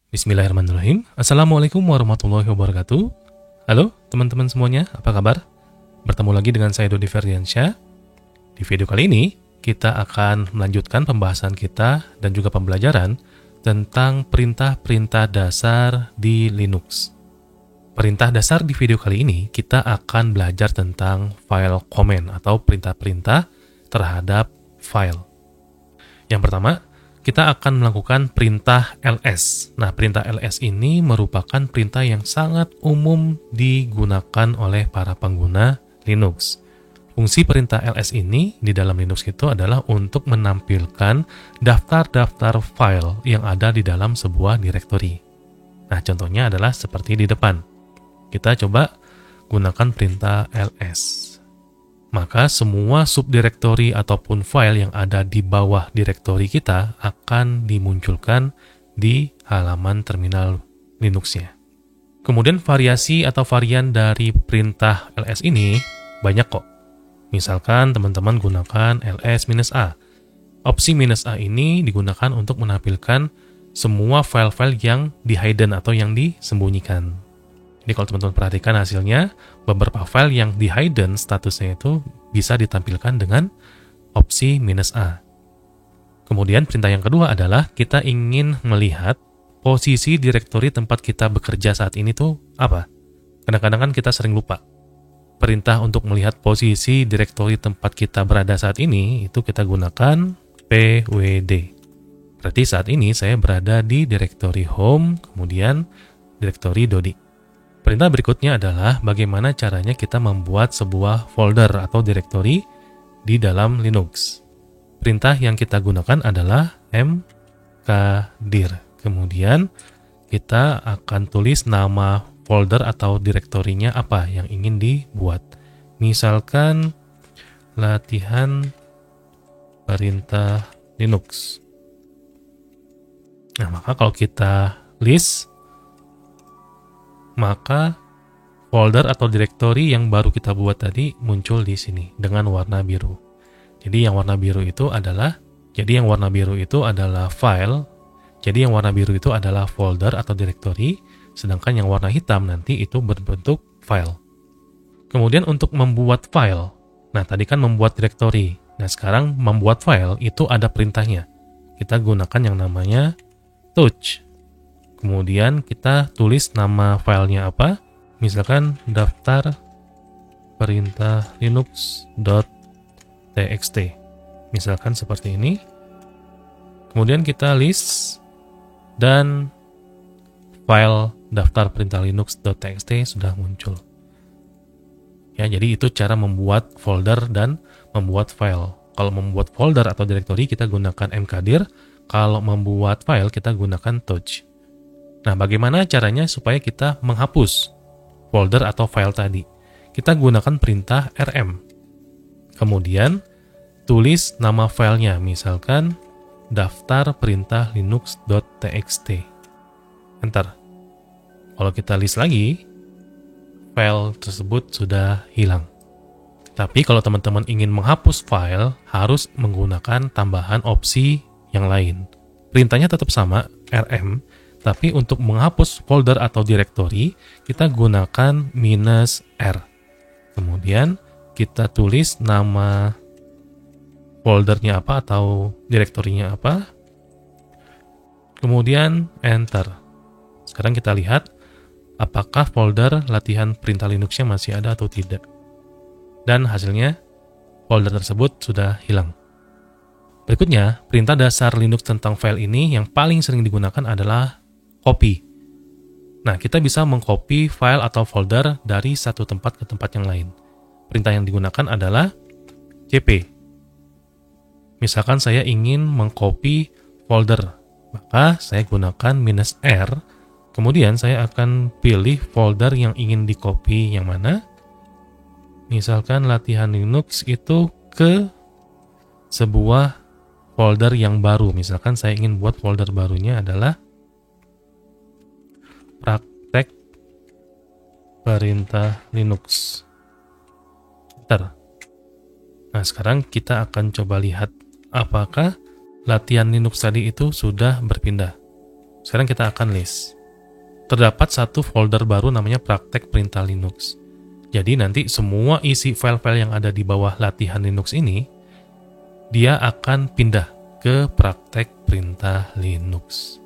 Bismillahirrahmanirrahim. Assalamualaikum warahmatullahi wabarakatuh. Halo teman-teman semuanya, apa kabar? Bertemu lagi dengan saya Dodi Ferdiansyah. Di video kali ini, kita akan melanjutkan pembahasan kita dan juga pembelajaran tentang perintah-perintah dasar di Linux. Perintah dasar di video kali ini, kita akan belajar tentang file command atau perintah-perintah terhadap file. Yang pertama, kita akan melakukan perintah ls. Nah, perintah ls ini merupakan perintah yang sangat umum digunakan oleh para pengguna Linux. Fungsi perintah ls ini di dalam Linux itu adalah untuk menampilkan daftar-daftar file yang ada di dalam sebuah directory. Nah, contohnya adalah seperti di depan. Kita coba gunakan perintah ls. Maka semua subdirektori ataupun file yang ada di bawah direktori kita akan dimunculkan di halaman terminal Linux-nya. Kemudian variasi atau varian dari perintah ls ini banyak kok. Misalkan teman-teman gunakan ls-a. Opsi "-a ini digunakan untuk menampilkan semua file-file yang di-hidden atau yang disembunyikan. Jadi kalau teman-teman perhatikan hasilnya, beberapa file yang di-hidden statusnya itu bisa ditampilkan dengan opsi "-a. Kemudian perintah yang kedua adalah kita ingin melihat posisi direktori tempat kita bekerja saat ini tuh apa. Kadang-kadang kan kita sering lupa. Perintah untuk melihat posisi direktori tempat kita berada saat ini itu kita gunakan pwd. Berarti saat ini saya berada di direktori home, kemudian direktori Dodi. Perintah berikutnya adalah bagaimana caranya kita membuat sebuah folder atau directory di dalam Linux. Perintah yang kita gunakan adalah mkdir. Kemudian kita akan tulis nama folder atau direktorinya apa yang ingin dibuat. Misalkan latihan perintah Linux. Nah, maka kalau kita list, maka folder atau directory yang baru kita buat tadi muncul di sini dengan warna biru. Jadi yang warna biru itu adalah file. Jadi yang warna biru itu adalah folder atau directory, sedangkan yang warna hitam nanti itu berbentuk file. Kemudian untuk membuat file. Nah, tadi kan membuat directory. Nah, sekarang membuat file itu ada perintahnya. Kita gunakan yang namanya touch. Kemudian kita tulis nama filenya apa, misalkan daftar perintah linux.txt, misalkan seperti ini. Kemudian kita list dan file daftar perintah linux.txt sudah muncul. Ya, jadi itu cara membuat folder dan membuat file. Kalau membuat folder atau directory kita gunakan mkdir, kalau membuat file kita gunakan touch. Nah, bagaimana caranya supaya kita menghapus folder atau file tadi? Kita gunakan perintah rm. Kemudian, tulis nama filenya, misalkan daftar perintah linux.txt. Enter. Kalau kita list lagi, file tersebut sudah hilang. Tapi kalau teman-teman ingin menghapus file, harus menggunakan tambahan opsi yang lain. Perintahnya tetap sama, rm, tapi untuk menghapus folder atau directory, kita gunakan -r. Kemudian kita tulis nama foldernya apa atau direktorinya apa. Kemudian enter. Sekarang kita lihat apakah folder latihan perintah Linux-nya masih ada atau tidak. Dan hasilnya folder tersebut sudah hilang. Berikutnya, perintah dasar Linux tentang file ini yang paling sering digunakan adalah copy. Nah, kita bisa mengcopy file atau folder dari satu tempat ke tempat yang lain. Perintah yang digunakan adalah cp. Misalkan saya ingin mengcopy folder, maka saya gunakan -r. Kemudian saya akan pilih folder yang ingin di-copy yang mana. Misalkan latihan Linux itu ke sebuah folder yang baru. Misalkan saya ingin buat folder barunya adalah praktek perintah Linux. Nah, sekarang kita akan coba lihat apakah latihan Linux tadi itu sudah berpindah. Sekarang kita akan list. Terdapat satu folder baru namanya praktek perintah Linux. Jadi nanti semua isi file-file yang ada di bawah latihan Linux ini, dia akan pindah ke praktek perintah Linux.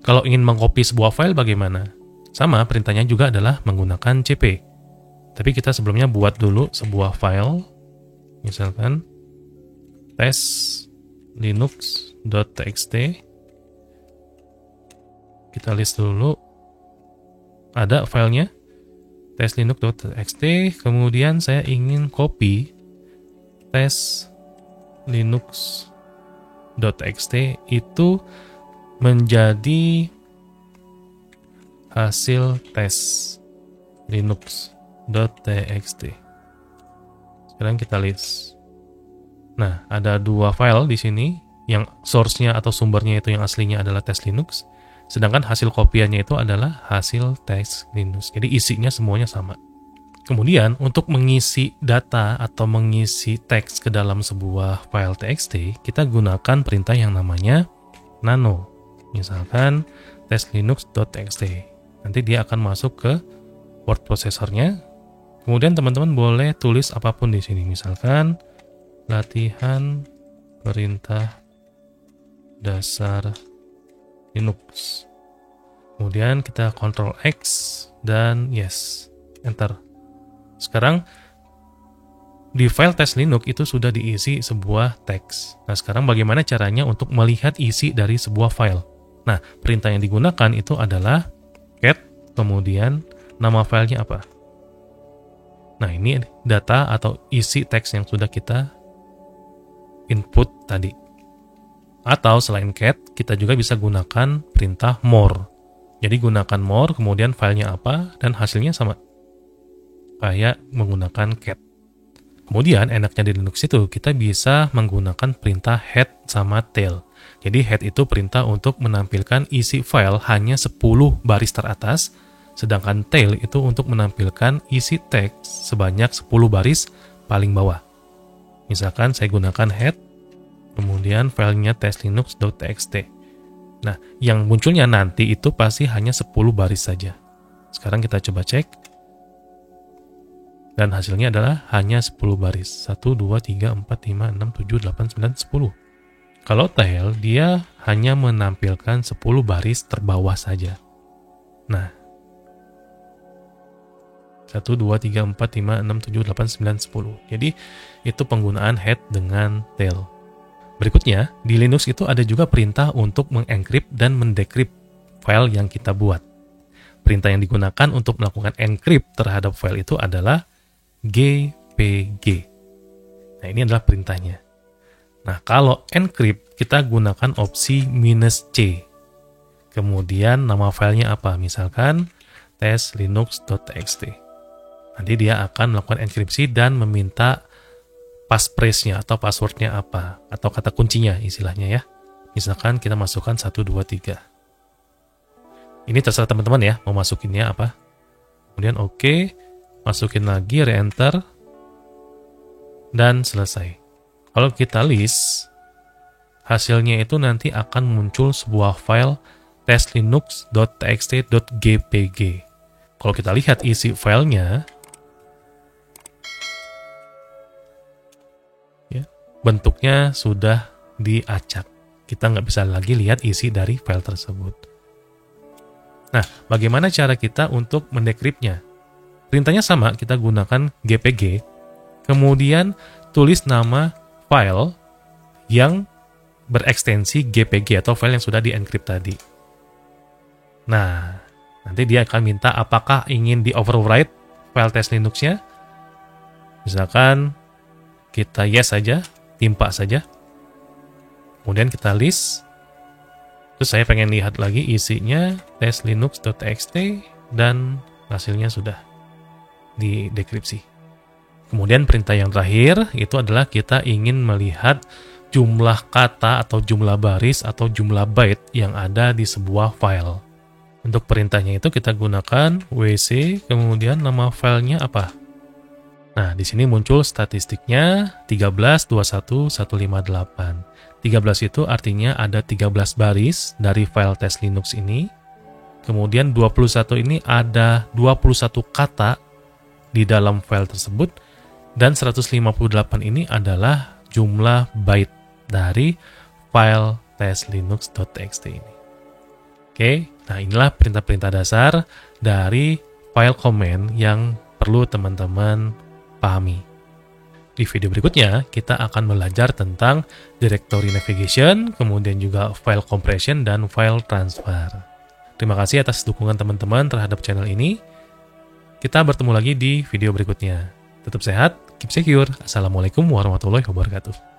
Kalau ingin mengcopy sebuah file bagaimana? Sama, perintahnya juga adalah menggunakan cp. Tapi kita sebelumnya buat dulu sebuah file, misalkan testlinux.txt. Kita list dulu, ada filenya, testlinux.txt, kemudian saya ingin copy testlinux.txt itu menjadi hasil tes linux.txt. Sekarang kita list. Nah, ada dua file di sini, yang source-nya atau sumbernya itu yang aslinya adalah tes Linux, sedangkan hasil kopiannya itu adalah hasil tes Linux. Jadi isinya semuanya sama. Kemudian untuk mengisi data atau mengisi teks ke dalam sebuah file txt, kita gunakan perintah yang namanya nano. Misalkan testlinux.txt. Nanti dia akan masuk ke word processornya. Kemudian teman-teman boleh tulis apapun di sini. Misalkan latihan perintah dasar Linux. Kemudian kita Ctrl X dan yes, enter. Sekarang di file test Linux itu sudah diisi sebuah teks. Nah, sekarang bagaimana caranya untuk melihat isi dari sebuah file? Nah, perintah yang digunakan itu adalah cat, kemudian nama filenya apa. Nah, ini data atau isi teks yang sudah kita input tadi. Atau selain cat, kita juga bisa gunakan perintah more. Jadi gunakan more, kemudian filenya apa, dan hasilnya sama. Kayak menggunakan cat. Kemudian enaknya di Linux itu kita bisa menggunakan perintah head sama tail. Jadi head itu perintah untuk menampilkan isi file hanya 10 baris teratas, sedangkan tail itu untuk menampilkan isi teks sebanyak 10 baris paling bawah. Misalkan saya gunakan head, kemudian filenya testlinux.txt. Nah, yang munculnya nanti itu pasti hanya 10 baris saja. Sekarang kita coba cek. Dan hasilnya adalah hanya 10 baris. 1, 2, 3, 4, 5, 6, 7, 8, 9, 10. Kalau tail, dia hanya menampilkan 10 baris terbawah saja. Nah, 1, 2, 3, 4, 5, 6, 7, 8, 9, 10. Jadi, itu penggunaan head dengan tail. Berikutnya, di Linux itu ada juga perintah untuk mengencrypt dan mendecrypt file yang kita buat. Perintah yang digunakan untuk melakukan encrypt terhadap file itu adalah GPG. Nah, ini adalah perintahnya. Nah, kalau encrypt, kita gunakan opsi "-c". Kemudian nama filenya apa? Misalkan testlinux.txt. Nanti dia akan melakukan enkripsi dan meminta passphrase-nya atau password-nya apa, atau kata kuncinya istilahnya ya. Misalkan kita masukkan 1, 2, 3. Ini terserah teman-teman ya, mau masukinnya apa. Kemudian oke, masukin lagi, re-enter, dan selesai. Kalau kita list, hasilnya itu nanti akan muncul sebuah file testlinux.txt.gpg. Kalau kita lihat isi filenya, ya, bentuknya sudah diacak. Kita nggak bisa lagi lihat isi dari file tersebut. Nah, bagaimana cara kita untuk mendecryptnya? Perintahnya sama, kita gunakan GPG, kemudian tulis nama file yang berekstensi GPG atau file yang sudah di-encrypt tadi. Nah, nanti dia akan minta apakah ingin di-overwrite file test Linux-nya. Misalkan kita yes saja, timpa saja. Kemudian kita list. Terus saya pengen lihat lagi isinya testlinux.txt dan hasilnya sudah didekripsi. Kemudian perintah yang terakhir itu adalah kita ingin melihat jumlah kata atau jumlah baris atau jumlah byte yang ada di sebuah file. Untuk perintahnya itu kita gunakan wc, kemudian nama filenya apa. Nah, di sini muncul statistiknya 13, 21, 158. 13 itu artinya ada 13 baris dari file tes Linux ini. Kemudian 21 ini ada 21 kata di dalam file tersebut. Dan 158 ini adalah jumlah byte dari file teslinux.txt ini. Oke, nah inilah perintah-perintah dasar dari file command yang perlu teman-teman pahami. Di video berikutnya, kita akan belajar tentang directory navigation, kemudian juga file compression, dan file transfer. Terima kasih atas dukungan teman-teman terhadap channel ini. Kita bertemu lagi di video berikutnya. Tetap sehat, keep secure. Assalamualaikum warahmatullahi wabarakatuh.